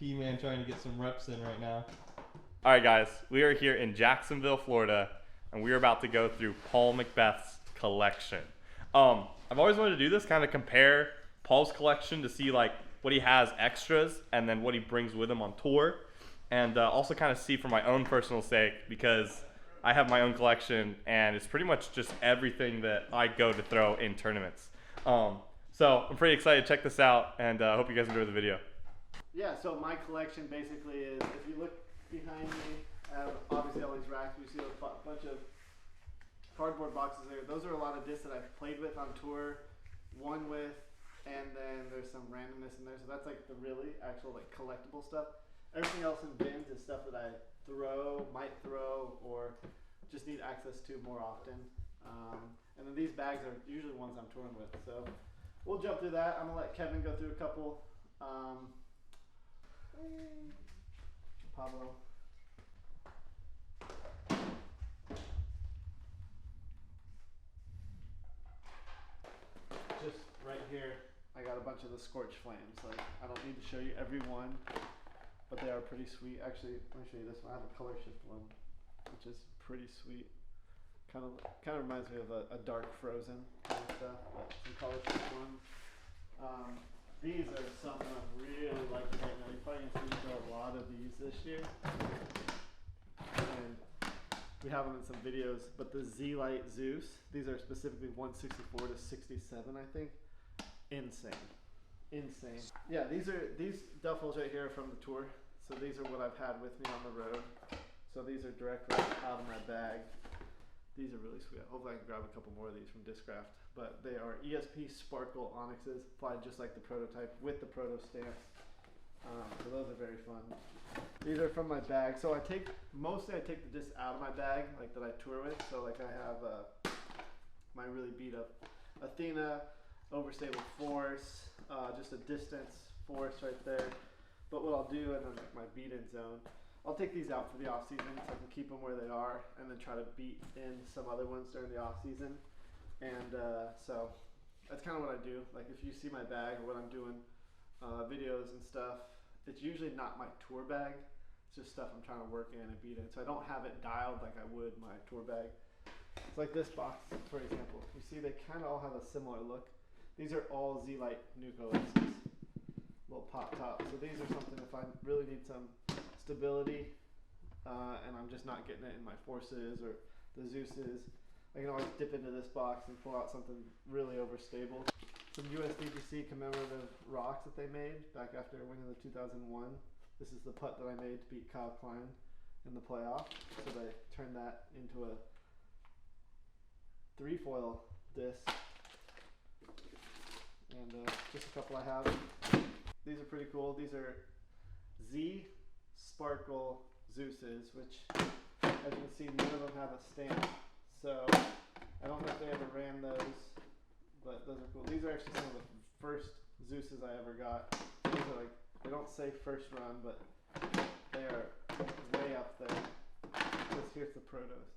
He-Man trying to get some reps in right now. All right, guys, we are here in Jacksonville, Florida, and we are about to go through Paul McBeth's collection. I've always wanted to do this, kind of compare Paul's collection to see like what he has extras and then what he brings with him on tour, and also kind of see for my own personal sake, because I have my own collection and it's pretty much just everything that I go to throw in tournaments. So I'm pretty excited to check this out, and I hope you guys enjoy the video. Yeah, so my collection basically is, if you look behind me, I have obviously all these racks. You see a bunch of cardboard boxes there. Those are a lot of discs that I've played with on tour, won with, and then there's some randomness in there. So that's like the really actual like collectible stuff. Everything else in bins is stuff that I might throw, or just need access to more often. And then these bags are usually ones I'm touring with. So we'll jump through that. I'm gonna let Kevin go through a couple. Pablo. Just right here, I got a bunch of the Scorch Flames. Like, I don't need to show you every one, but they are pretty sweet. Actually, let me show you this one. I have a color shift one, which is pretty sweet. Kind of reminds me of a dark Frozen kind of stuff, but some color shift ones. These are something I'm really liking right now. You're probably going to see a lot of these this year. And we have them in some videos, but the Z-Lite Zeus, these are specifically 164 to 67, I think. Insane. Insane. Yeah, these duffels right here are from the tour. So these are what I've had with me on the road. So these are directly out of my bag. These are really sweet. Hopefully I can grab a couple more of these from Discraft. But they are ESP Sparkle Onyxes, applied just like the prototype with the Proto stamps. So those are very fun. These are from my bag. So mostly I take the discs out of my bag, like that I tour with. So like I have my really beat up Athena, Overstable Force, just a distance force right there. But what I'll do, and then like my beat in zone, I'll take these out for the off season so I can keep them where they are, and then try to beat in some other ones during the off season. And so that's kind of what I do. Like if you see my bag or what I'm doing, videos and stuff, it's usually not my tour bag. It's just stuff I'm trying to work in and beat in. So I don't have it dialed like I would my tour bag. It's like this box, for example. You see they kind of all have a similar look. These are all Z-Lite Nucleus, little pop tops. So these are something if I really need some stability and I'm just not getting it in my Forces or the Zeuses, I can always dip into this box and pull out something really overstable. Some USDGC commemorative rocks that they made back after winning the 2001. This is the putt that I made to beat Kyle Klein in the playoff. So they turned that into a 3-foil disc. And just a couple I have. These are pretty cool. These are Z Sparkle Zeuses, which as you can see, none of them have a stamp. So I don't know if they ever ran those, but those are cool. These are actually some of the first Zeuses I ever got. These are like, they don't say first run, but they are way up there. Here's the Protos.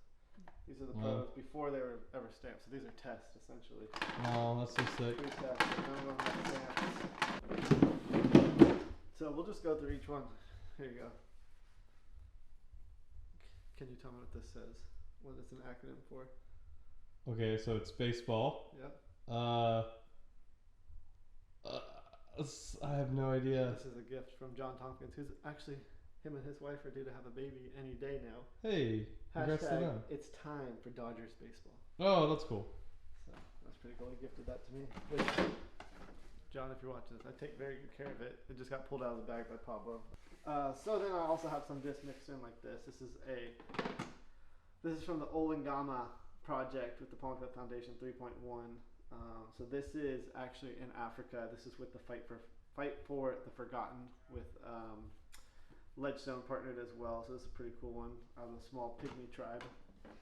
These are the Protos before they were ever stamped. So these are tests essentially. Oh, that's so sick. None of them have stamps. So we'll just go through each one. Here you go. Can you tell me what this says? What it's an acronym for? Okay, so it's baseball. Yep. I have no idea. This is a gift from John Tompkins, who's actually, him and his wife are due to have a baby any day now. Hey, congrats to them. It's time for Dodgers baseball. Oh, that's cool. So that's pretty cool. He gifted that to me. John, if you're watching this, I take very good care of it. It just got pulled out of the bag by Pablo. So then I also have some discs mixed in like this. This is from the Olengama project with the Paul McBeth Foundation 3.1. So this is actually in Africa. This is with the Fight for the Forgotten with Ledgestone partnered as well. So this is a pretty cool one out of the small pygmy tribe.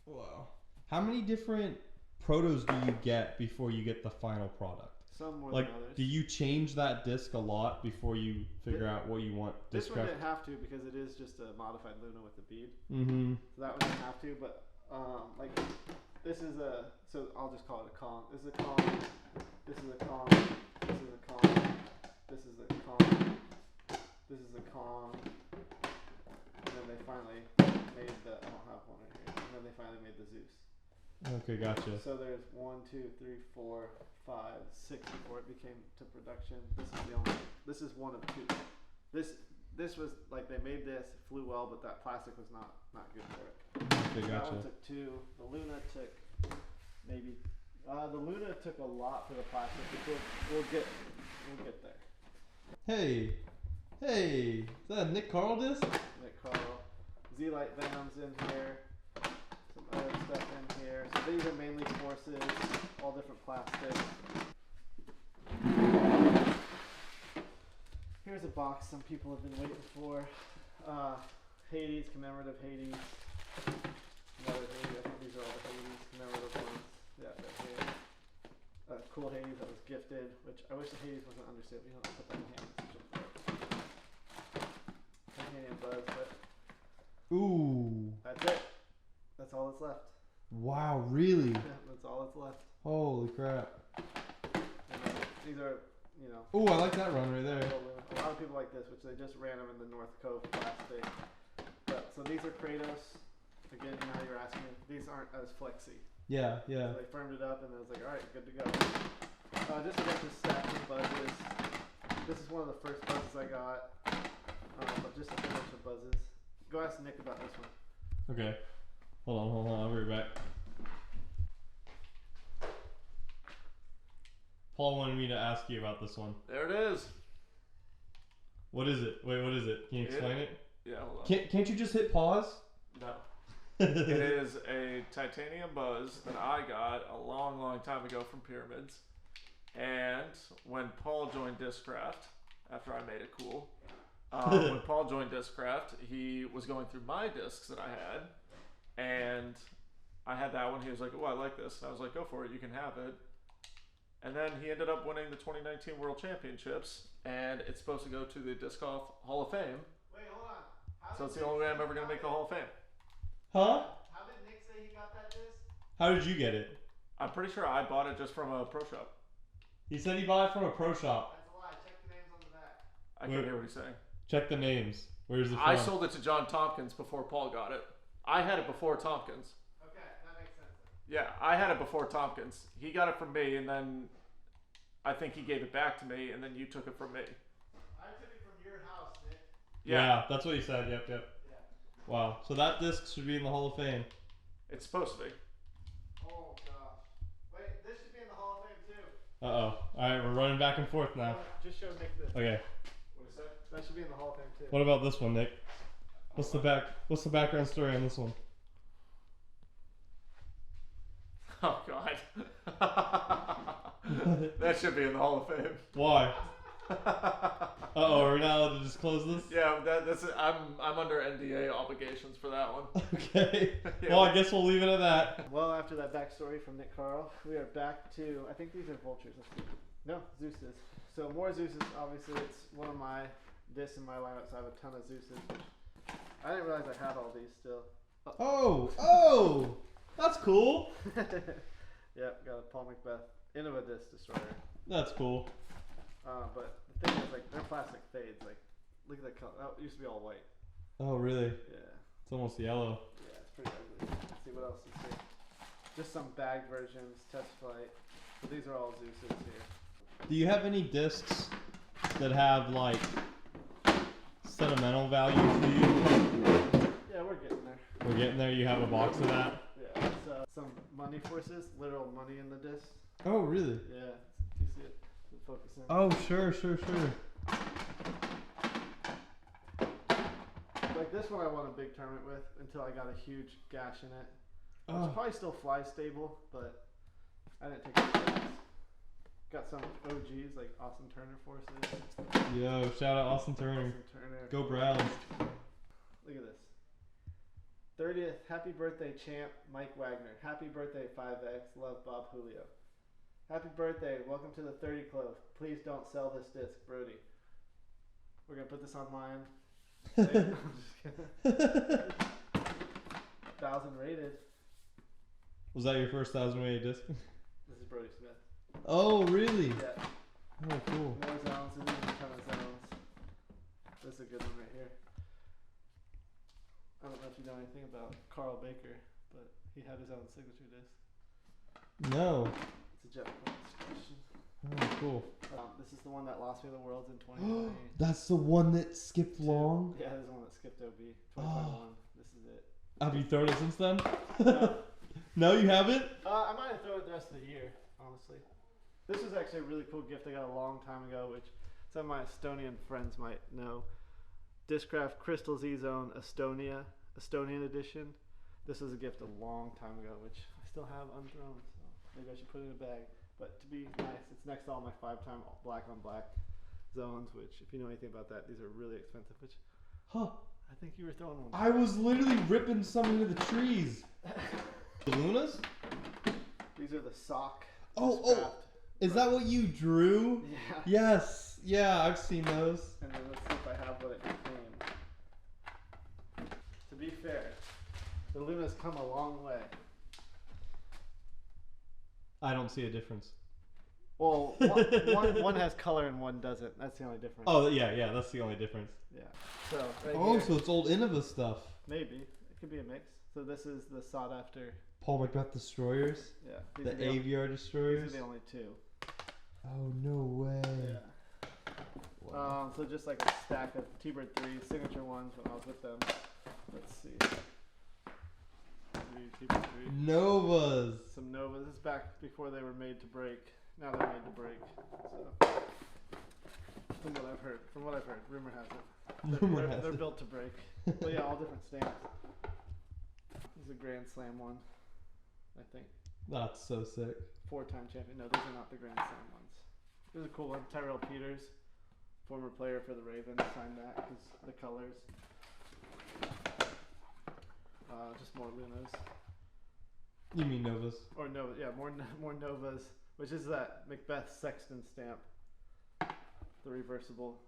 Wow. How many different protos do you get before you get the final product? Some more like, than others. do you change that disc a lot before you figure out what you want? This one didn't have to because it is just a modified Luna with the bead. Mm-hmm. So that one didn't have to, but like this is a, so I'll just call it a Kong. This is a Kong. This is a Kong. This is a Kong. This is a Kong. This This is a Kong. And then they finally made the. I don't have one right here. And then they finally made the Zeus. Okay, gotcha. So there's 1, 2, 3, 4, 5, 6 before it became to production. This is the only. This is one of two. This was like they made this, it flew well, but that plastic was not good for it. Okay, That gotcha. one took 2. The Luna took maybe. The Luna took a lot for the plastic, but we'll get there. Hey, is that a Nick Carl disc? Nick Carl, Z-Light Venoms in here, some other stuff in here. So these are mainly forces, all different plastics. Here's a box some people have been waiting for. Hades, commemorative Hades. Another Hades. I think these are all the Hades commemorative ones. Yeah, they're here. Cool Hades that was gifted, which I wish the Hades wasn't understated. You don't put that in hand. Titanium buzz, but Ooh. that's it. That's all that's left. Wow, really? Yeah, that's all that's left. Holy crap. And then these are, you know. Ooh, I like that run right there. A lot of people like this, which they just ran them in the North Cove plastic. But, so these are Kratos. Again, you know how you're asking me. These aren't as flexy. Yeah. So they firmed it up and it was like, alright, good to go. Just a bunch of stacks of buzzes. This is one of the first buzzes I got. But just a whole bunch of buzzes. Go ask Nick about this one. Okay. Hold on. I'll be right back. Paul wanted me to ask you about this one. There it is. What is it? Wait, what is it? Can you explain it? Yeah, hold on. Can't you just hit pause? No. It is a titanium buzz that I got a long time ago from Pyramids. And when Paul joined Discraft, after I made it cool, when Paul joined Discraft, he was going through my discs that I had. And I had that one. He was like, oh, I like this. And I was like, go for it. You can have it. And then he ended up winning the 2019 World Championships. And it's supposed to go to the Disc Golf Hall of Fame. Wait, hold on. So it's the only way I'm ever going to make the Hall of Fame. Huh? How did Nick say he got that disc? How did you get it? I'm pretty sure I bought it just from a pro shop. He said he bought it from a pro shop. That's a lie. Check the names on the back. I can't hear what he's saying. Check the names. Where's it from? I sold it to John Tompkins before Paul got it. I had it before Tompkins. Okay, that makes sense. Yeah, I had it before Tompkins. He got it from me, and then I think he gave it back to me, and then you took it from me. I took it from your house, Nick. Yeah, that's what he said. Yep. Yeah. Wow. So that disc should be in the Hall of Fame. It's supposed to be. Oh gosh. Wait, this should be in the Hall of Fame too. All right, we're running back and forth now. Just show Nick this. Okay. What is that? That should be in the Hall of Fame too. What about this one, Nick? What's the background story on this one? Oh God. That should be in the Hall of Fame. Why? We're not allowed to disclose this? Yeah, that's I'm under NDA obligations for that one. Okay. Yeah. Well, I guess we'll leave it at that. Well, after that backstory from Nick Carl, we are back to, I think these are vultures. Let's see. No, Zeus's. So more Zeus's. Obviously, it's one of my discs in my lineup, so I have a ton of Zeus's. I didn't realize I had all these still. Oh, that's cool. Yep, got a Paul McBeth Innova Disc Destroyer. That's cool. But the thing is, like, their plastic fades. Like, look at that color. That used to be all white. Oh, really? Yeah. It's almost yellow. Yeah, it's pretty ugly. Let's see what else is here. Just some bagged versions, test flight. But these are all Zeus's here. Do you have any discs that have like sentimental value to you? Yeah, we're getting there. We're getting there. You have a box of that? Yeah, it's some money forces, literal money in the disc. Oh, really? Yeah, you see it? Is it focusing? Oh, sure. Like this one I won a big tournament with until I got a huge gash in it. It's Oh, probably still fly stable, but I didn't take any shots. Got some OGs like Austin Turner forces. yo, shout out Austin Turner. Austin Turner. Go Browns. Look at this. 30th, happy birthday champ Mike Wagner. Happy birthday 5X, love Bob Julio. Happy birthday, welcome to the 30 Club. Please don't sell this disc, Brody. We're gonna put this online. I'm just kidding. 1,000 rated. Was that your first 1,000 rated disc? This is Brody Smith. Oh, really? Yeah. Oh, cool. No zones, and a ton of zones. This is a a good one right here. I don't know if you know anything about Carl Baker, but he had his own signature disc. No. It's a Jeff Clemens question. Oh, cool. This is the one that lost me the Worlds in 2020. That's the one that skipped long? Yeah, this is the one that skipped OB. 2021. This is it. Have you thrown it since then? No. No, you haven't? I might have thrown it the rest of the year, honestly. This was actually a really cool gift I got a long time ago, which some of my Estonian friends might know. Discraft Crystal Z-Zone Estonian edition. This was a gift a long time ago, which I still have unthrown, so maybe I should put it in a bag. But to be nice, it's next to all my 5-time black on black zones, which if you know anything about that, these are really expensive, which Huh. I think you were throwing one. I was literally ripping some into the trees. The Lunas? These are the sock. Oh, Discraft. is that what you drew? Yeah. Yes. Yeah, I've seen those. And then let's see if I have what it became. To be fair, the Luna's come a long way. I don't see a difference. Well, one has color and one doesn't. That's the only difference. Oh, yeah, that's the only difference. Yeah. So right Oh, here, so it's old Innova stuff. maybe it could be a mix. So this is the sought after. Paul McBeth Destroyers? Yeah. The AVR Destroyers? These are the only two. Oh, no way. Yeah. Wow. So just like a stack of T-Bird 3 signature ones when I was with them. Let's see. T-Bird 3. Novas. Some Novas. This is back before they were made to break. Now they're made to break. So, from what I've heard, rumor has it. They're built to break. But yeah, all different stamps. This is a Grand Slam one, I think. That's so sick. 4-time champion. No, these are not the Grand Slam ones. This is a cool one. Tyrell Peters, former player for the Ravens, signed that because the colors. Just more Lunas. You mean Novas? Or Nova, yeah, more Novas, which is that McBeth's Sexton stamp, the reversible.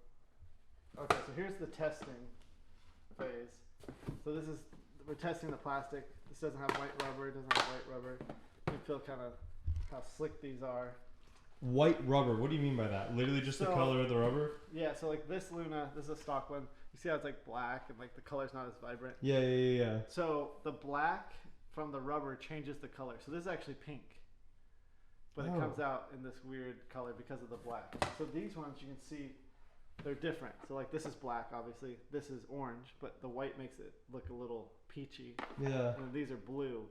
Okay, so here's the testing phase. So we're testing the plastic. This doesn't have white rubber. It doesn't have white rubber. You can feel kind of how slick these are. White rubber. What do you mean by that? Literally just the color of the rubber? Yeah. So like this Luna, this is a stock one. You see how it's like black and like the color's not as vibrant. Yeah. So the black from the rubber changes the color. So this is actually pink, but it comes out in this weird color because of the black. So these ones you can see they're different. So like this is black, obviously. This is orange, but the white makes it look a little peachy. Yeah. And these are blue,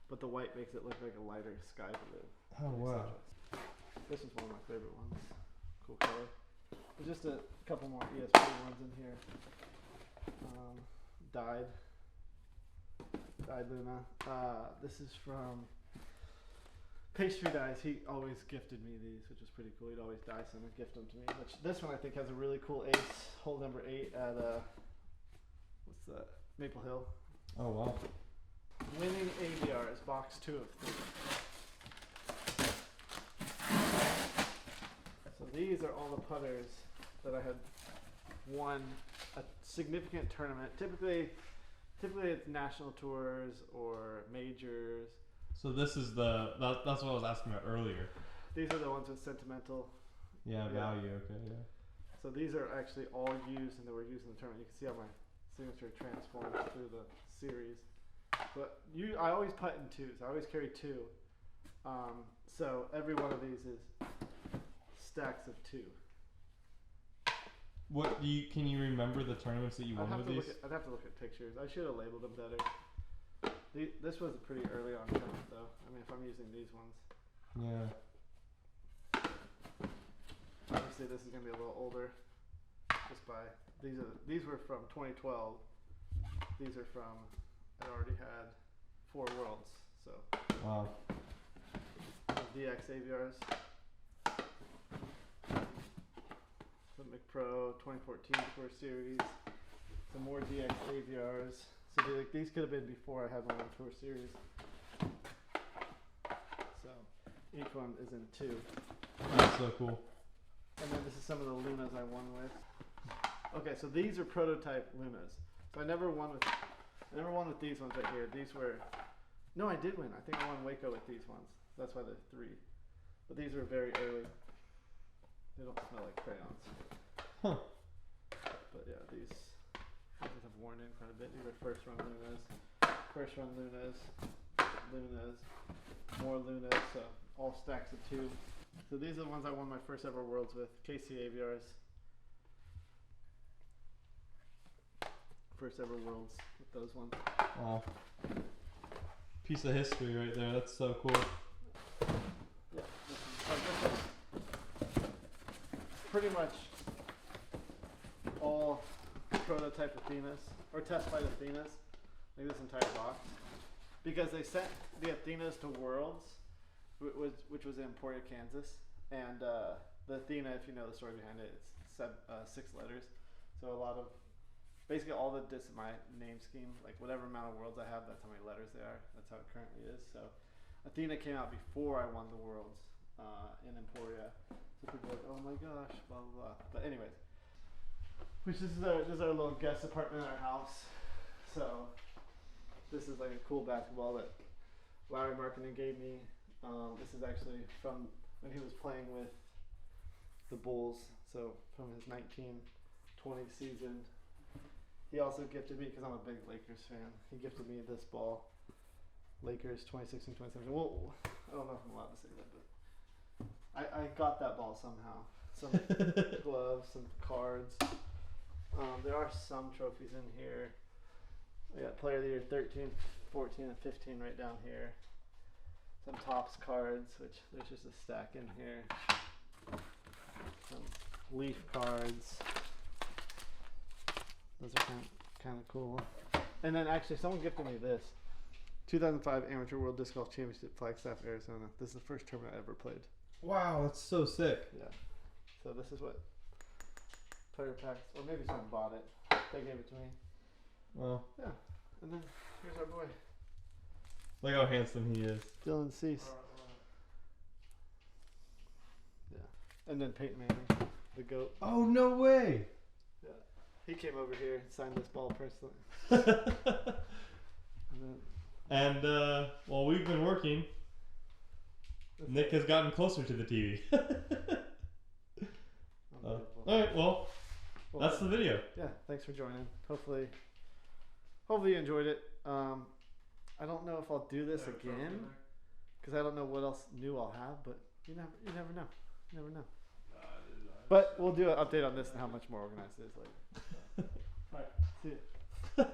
but the white makes it look like a lighter sky blue. Oh, wow. This is one of my favorite ones. Cool color. There's just a couple more ESP ones in here. Dyed Luna. This is from Pastry Dyes. He always gifted me these, which is pretty cool. He'd always dye some and gift them to me. Which this one I think has a really cool ace, hole number 8 at what's that? Maple Hill. Oh, wow. Winning AVRs, box 2 of 3. So these are all the putters that I had won a significant tournament. Typically it's national tours or majors. So this is that's what I was asking about earlier. These are the ones with Sentimental. Yeah, value. Okay, yeah. So these are actually all used and they were used in the tournament. You can see how my signature transforms through the series. But I always putt in 2s. I always carry 2. So every one of these is stacks of 2. Can you remember the tournaments that you won with these? I'd have to look at pictures. I should have labeled them better. This was a pretty early on tournament though. I mean, if I'm using these ones. Yeah. Obviously this is gonna be a little older. Just by these were from 2012. These are from I already had 4 worlds. So Wow. DX AVRs. The McPro 2014 Tour Series. Some more DX AVRs. So these could have been before I had my own Tour Series. So each one is in 2. That's so cool. And then this is some of the Lunas I won with. Okay, so these are prototype Lunas. So I never won with these ones right here. These were no, I did win. I think I won Waco with these ones. That's why they're 3. But these were very early. They don't smell like crayons. Huh. But yeah, these have worn in quite a bit. These are first run Lunas, more Lunas, so all stacks of 2. So these are the ones I won my first ever Worlds with, KC Aviars. First ever Worlds with those ones. Wow. Piece of history right there. That's so cool. Yeah, this is pretty much all prototype Athenas, or test flight Athenas, like this entire box. Because they sent the Athenas to Worlds, which was in Emporia, Kansas. And the Athena, if you know the story behind it, it's 6 letters. So a lot of, basically all the this is my name scheme, like whatever amount of worlds I have, that's how many letters they are. That's how it currently is. So Athena came out before I won the Worlds in Emporia. So people are like, oh my gosh, blah blah blah. But anyways, which this is our little guest apartment in our house. So this is like a cool basketball that Larry Markkinen gave me. This is actually from when he was playing with the Bulls. So from his 1920 season. He also gifted me, because I'm a big Lakers fan, he gifted me this ball. Lakers 2016-2017. Well, I don't know if I'm allowed to say that, but I got that ball somehow. Some gloves, some cards. There are some trophies in here. I got Player of the Year 13, 14, and 15 right down here. Some Topps cards, which there's just a stack in here. Some Leaf cards. Those are kind of cool. And then actually someone gifted me this. 2005 Amateur World Disc Golf Championship, Flagstaff, Arizona. This is the first tournament I ever played. Wow, that's so sick. Yeah. So this is what player packs, or maybe someone bought it. They gave it to me. Wow. Yeah. And then here's our boy. Look how handsome he is. Dylan Cease. Yeah. And then Peyton Manning, the GOAT. Oh, no way. Yeah. He came over here and signed this ball personally. And then, while we've been working, Nick has gotten closer to the TV. Alright, well, that's the video. Yeah, thanks for joining. Hopefully you enjoyed it. I don't know if I'll do this again, because I don't know what else new I'll have, but you never know. You never know. But we'll do an update on this and how much more organized it is later. Alright, see ya.